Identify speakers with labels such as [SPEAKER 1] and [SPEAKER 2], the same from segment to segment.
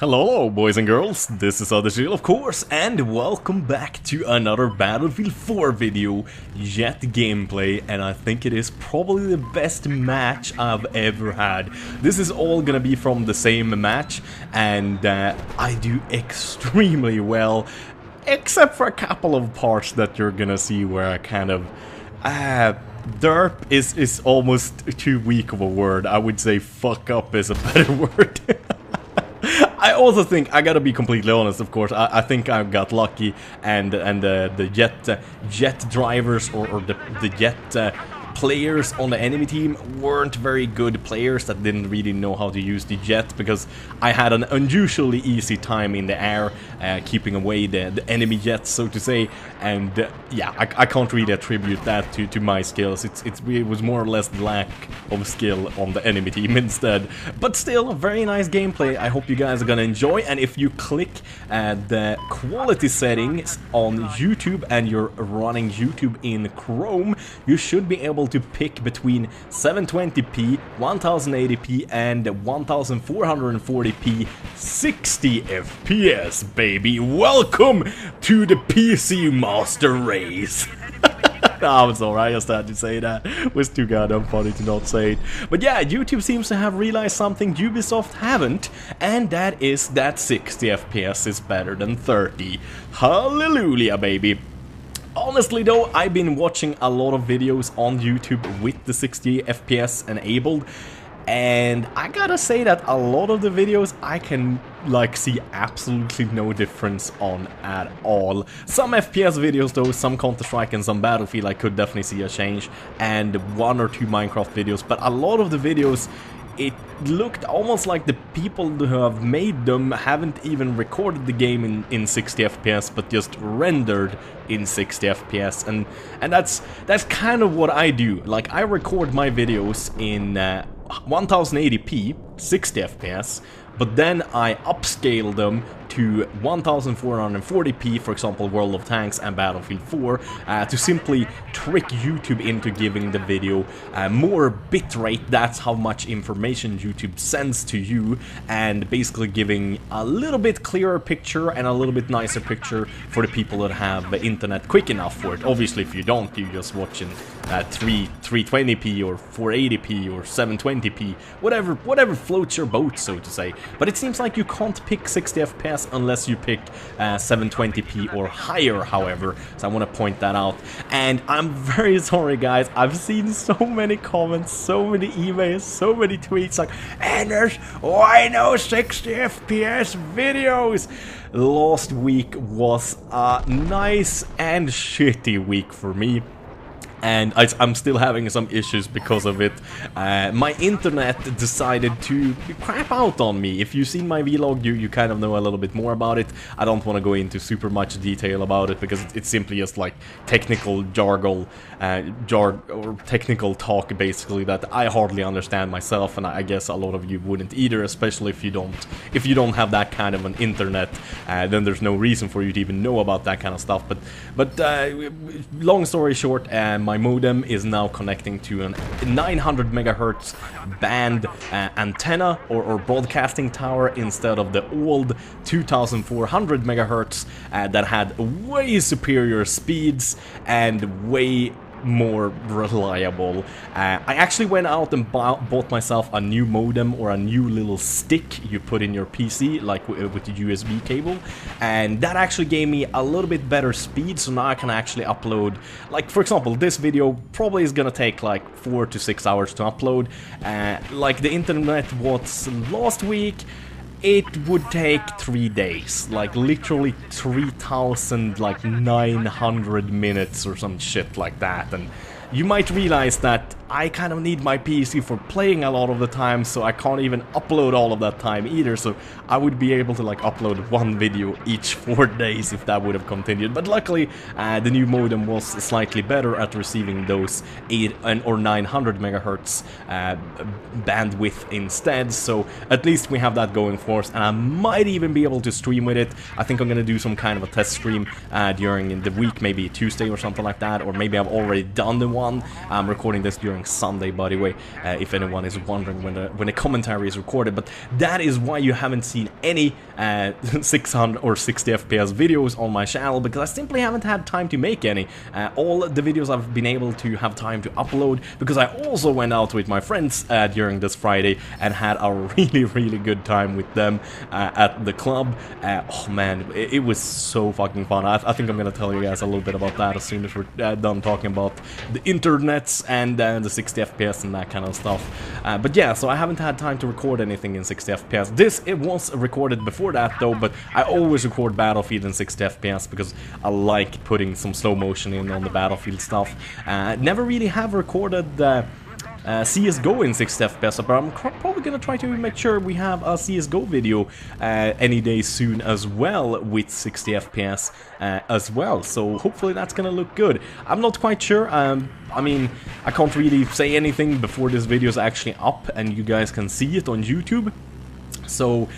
[SPEAKER 1] Hello boys and girls, this is Imanderzel of course, and welcome back to another Battlefield 4 video, Jet gameplay, and I think it is probably the best match I've ever had. This is all gonna be from the same match, and I do extremely well, except for a couple of parts that you're gonna see where I kind of... derp is almost too weak of a word. I would say fuck up is a better word. I also think, I gotta be completely honest, of course, I think I got lucky, and the jet drivers or the jet players on the enemy team weren't very good players that didn't really know how to use the jet, because I had an unusually easy time in the air keeping away the enemy jets, so to say, and yeah, I can't really attribute that to my skills. It was more or less lack of skill on the enemy team instead, but still, very nice gameplay. I hope you guys are gonna enjoy, and if you click the quality settings on YouTube and you're running YouTube in Chrome, you should be able to pick between 720p, 1080p and 1440p 60 FPS, baby. Welcome to the PC Master Race. I'm sorry, I just had to say that. It was too goddamn funny to not say it. But yeah, YouTube seems to have realized something Ubisoft haven't, and that is that 60 FPS is better than 30. Hallelujah, baby. Honestly though, I've been watching a lot of videos on YouTube with the 60 FPS enabled, and I gotta say that a lot of the videos I can like see absolutely no difference on at all. Some FPS videos though, some Counter-Strike and some Battlefield, I could definitely see a change, and one or two Minecraft videos, but a lot of the videos, it looked almost like the people who have made them haven't even recorded the game in 60 FPS, but just rendered in 60 FPS, and that's kind of what I do. Like, I record my videos in 1080p, 60 FPS, but then I upscale them to 1440p, for example World of Tanks and Battlefield 4, to simply trick YouTube into giving the video more bitrate. That's how much information YouTube sends to you, and basically giving a little bit clearer picture and a little bit nicer picture for the people that have the internet quick enough for it. Obviously, if you don't, you're just watching 320p or 480p or 720p, whatever floats your boat, so to say. But it seems like you can't pick 60 FPS unless you pick 720p or higher, however, so I want to point that out. And I'm very sorry guys, I've seen so many comments, so many emails, so many tweets like, Anders, why no 60 FPS videos? Last week was a nice and shitty week for me, and I'm still having some issues because of it. My internet decided to crap out on me. If you've seen my vlog, you kind of know a little bit more about it. I don't want to go into super much detail about it, because it's simply just like technical jargon, or technical talk basically that I hardly understand myself, and I guess a lot of you wouldn't either, especially if you don't have that kind of an internet. Then there's no reason for you to even know about that kind of stuff. But long story short, my modem is now connecting to a 900 megahertz band antenna or broadcasting tower instead of the old 2400 megahertz that had way superior speeds and way more reliable. I actually went out and bought myself a new modem, or a new little stick you put in your PC, like with the USB cable, and that actually gave me a little bit better speed, so now I can actually upload, like for example, this video probably is gonna take like 4 to 6 hours to upload. Like the internet was last week, it would take 3 days, like literally 3,900 minutes or some shit like that. And you might realize that I kind of need my PC for playing a lot of the time, so I can't even upload all of that time either, so I would be able to like upload one video each 4 days if that would have continued. But luckily, the new modem was slightly better at receiving those 800 or 900 megahertz bandwidth instead, so at least we have that going for us, and I might even be able to stream with it. I think I'm gonna do some kind of a test stream during the week, maybe Tuesday or something like that, or maybe I've already done the one. I'm recording this during during Sunday, by the way, if anyone is wondering when the commentary is recorded. But that is why you haven't seen any 600 or 60 FPS videos on my channel, because I simply haven't had time to make any. All the videos I've been able to have time to upload, because I also went out with my friends during this Friday and had a really good time with them at the club. Oh man, it was so fucking fun. I think I'm gonna tell you guys a little bit about that as soon as we're done talking about the internets and the 60 FPS and that kind of stuff. But yeah, so I haven't had time to record anything in 60 FPS. It was recorded before that though, but I always record Battlefield in 60 FPS because I like putting some slow motion in on the Battlefield stuff. Never really have recorded CSGO in 60 FPS, but I'm probably gonna try to make sure we have a CSGO video any day soon as well with 60 FPS as well, so hopefully that's gonna look good. I'm not quite sure. I mean, I can't really say anything before this video is actually up and you guys can see it on YouTube, so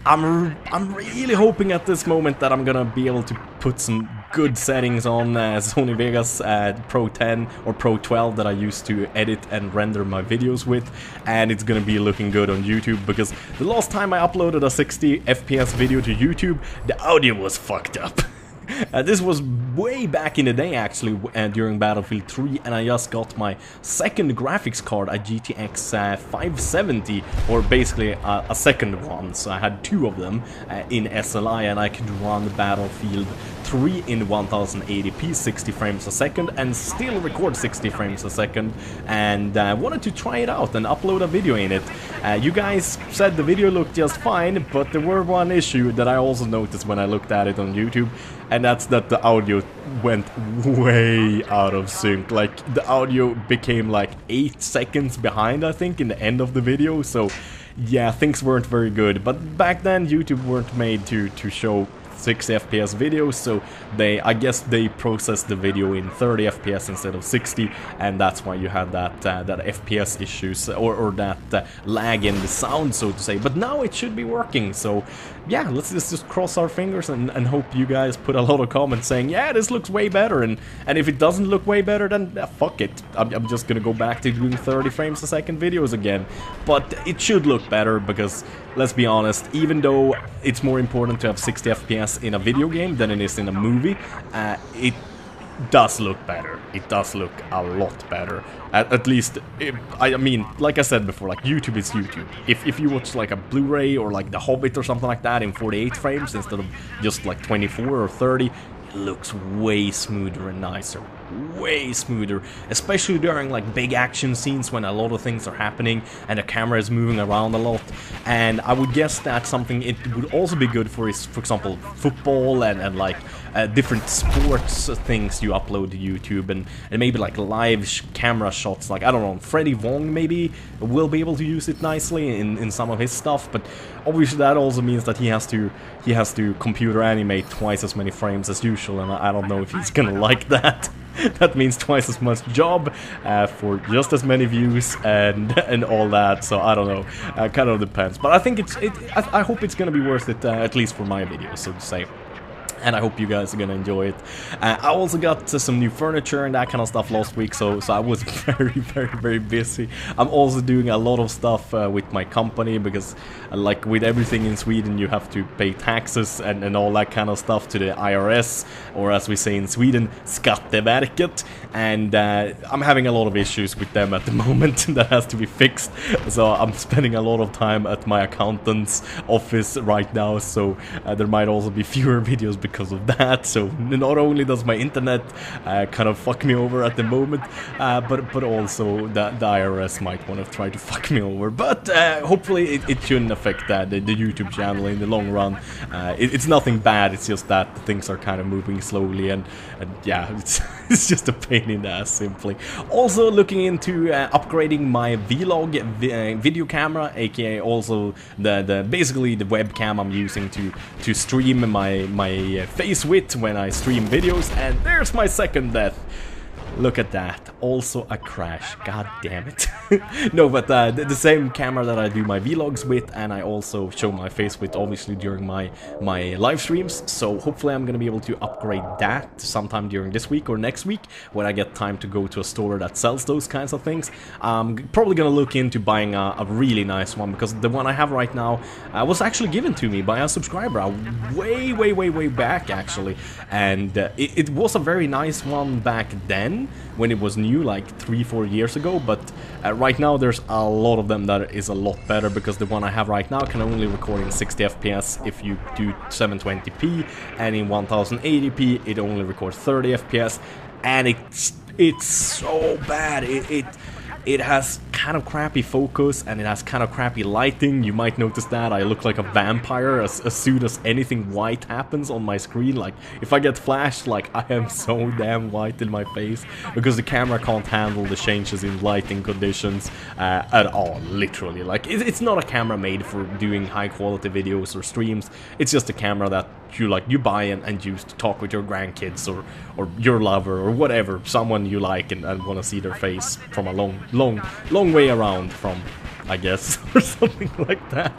[SPEAKER 1] I'm really hoping at this moment that I'm gonna be able to put some good settings on Sony Vegas Pro 10 or Pro 12 that I used to edit and render my videos with, and it's gonna be looking good on YouTube, because the last time I uploaded a 60 FPS video to YouTube, the audio was fucked up. This was way back in the day actually, during Battlefield 3, and I just got my second graphics card, a GTX 570, or basically a second one, so I had two of them in SLI, and I could run Battlefield 3 in 1080p 60 frames a second and still record 60 frames a second, and wanted to try it out and upload a video in it. You guys said the video looked just fine, but there were one issue that I also noticed when I looked at it on YouTube, and that's that the audio went way out of sync. Like, the audio became like 8 seconds behind, I think, in the end of the video, so yeah, things weren't very good. But back then YouTube weren't made to show 60 FPS videos, so I guess they processed the video in 30 FPS instead of 60, and that's why you had that FPS issues or that lag in the sound, so to say. But now it should be working, so yeah, let's just cross our fingers and hope you guys put a lot of comments saying, yeah, this looks way better, and if it doesn't look way better, then fuck it, I'm just gonna go back to doing 30 frames a second videos again. But it should look better, because let's be honest, even though it's more important to have 60 FPS in a video game than it is in a movie, it does look better. It does look a lot better. At least, I mean, like I said before, like, YouTube is YouTube. If you watch like a Blu-ray or like The Hobbit or something like that in 48 frames instead of just like 24 or 30, it looks way smoother and nicer. Way smoother, especially during like big action scenes when a lot of things are happening and the camera is moving around a lot. And I would guess that something it would also be good for is, for example, football and like different sports things you upload to YouTube, and maybe like live camera shots. Like, I don't know, Freddie Wong maybe will be able to use it nicely in some of his stuff, but obviously that also means that he has to computer animate twice as many frames as usual, and I don't know if he's gonna like that. That means twice as much job for just as many views and all that, so I don't know, kind of depends. But I think I hope it's gonna be worth it, at least for my videos, so to say. And I hope you guys are gonna enjoy it. I also got some new furniture and that kind of stuff last week, so I was very busy. I'm also doing a lot of stuff with my company, because like with everything in Sweden you have to pay taxes and all that kind of stuff to the IRS, or as we say in Sweden, Skatteverket, and I'm having a lot of issues with them at the moment that has to be fixed, so I'm spending a lot of time at my accountant's office right now, so there might also be fewer videos because of that. So not only does my internet kind of fuck me over at the moment, but also the IRS might want to try to fuck me over. But hopefully it shouldn't affect the YouTube channel in the long run. It's nothing bad, it's just that things are kind of moving slowly, and yeah, it's just a pain in the ass, simply. Also looking into upgrading my vlog video camera, aka also basically the webcam I'm using to stream my face with when I stream videos, and there's my second death. Look at that. Also a crash. God damn it. No, but the same camera that I do my vlogs with, and I also show my face with, obviously, during my live streams. So hopefully I'm gonna be able to upgrade that sometime during this week or next week when I get time to go to a store that sells those kinds of things. I'm probably gonna look into buying a really nice one, because the one I have right now was actually given to me by a subscriber way back, actually. And it was a very nice one back then, when it was new, like 3-4 years ago, but right now there's a lot of them that is a lot better, because the one I have right now can only record in 60 FPS if you do 720p, and in 1080p it only records 30 FPS, and it's so bad. It has kind of crappy focus, and it has kind of crappy lighting. You might notice that I look like a vampire as soon as anything white happens on my screen. Like, if I get flashed, like, I am so damn white in my face, because the camera can't handle the changes in lighting conditions at all, literally. Like, it's not a camera made for doing high quality videos or streams. It's just a camera that you buy and use to talk with your grandkids or your lover or whatever, someone you like and want to see their face from a long way around from, I guess, or something like that.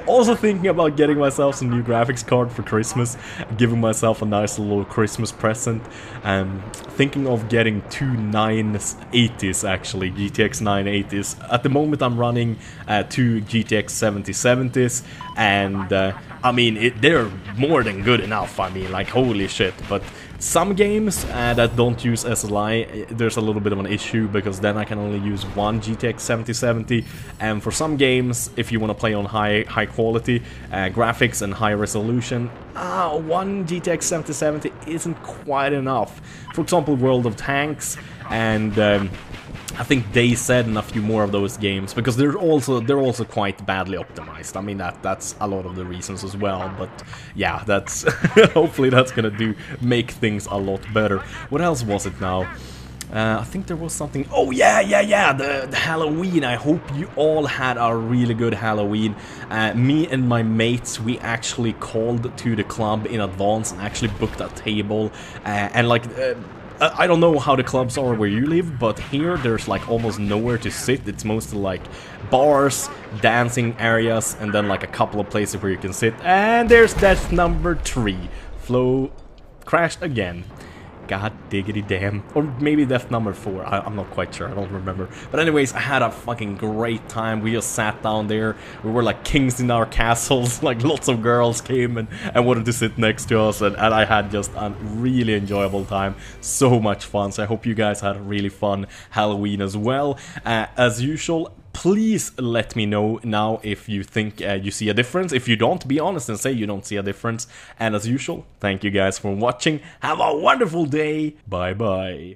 [SPEAKER 1] Also thinking about getting myself some new graphics card for Christmas, giving myself a nice little Christmas present. Thinking of getting two 980s, actually, GTX 980s. At the moment I'm running two GTX 7070s, and I mean, they're more than good enough. I mean, like, holy shit. But some games that don't use SLI, there's a little bit of an issue, because then I can only use one GTX 7070, and for some games, if you want to play on high quality graphics and high resolution, one GTX 7070 isn't quite enough. For example, World of Tanks, and I think they said in a few more of those games, because they're also quite badly optimized. I mean, that's a lot of the reasons as well. But yeah, that's hopefully that's gonna make things a lot better. What else was it now? I think there was something. Oh yeah, the Halloween. I hope you all had a really good Halloween. Me and my mates, we actually called to the club in advance and actually booked a table, and like. I don't know how the clubs are where you live, but here there's like almost nowhere to sit. It's mostly like bars, dancing areas, and then like a couple of places where you can sit. And there's death number 3. Flo crashed again. God diggity damn. Or maybe death number 4. I'm not quite sure. I don't remember. But anyways, I had a fucking great time. We just sat down there. We were like kings in our castles. Like, lots of girls came and wanted to sit next to us. And I had just a really enjoyable time. So much fun. So I hope you guys had a really fun Halloween as well. As usual, please let me know now if you think you see a difference. If you don't, be honest and say you don't see a difference. And as usual, thank you guys for watching. Have a wonderful day. Bye bye.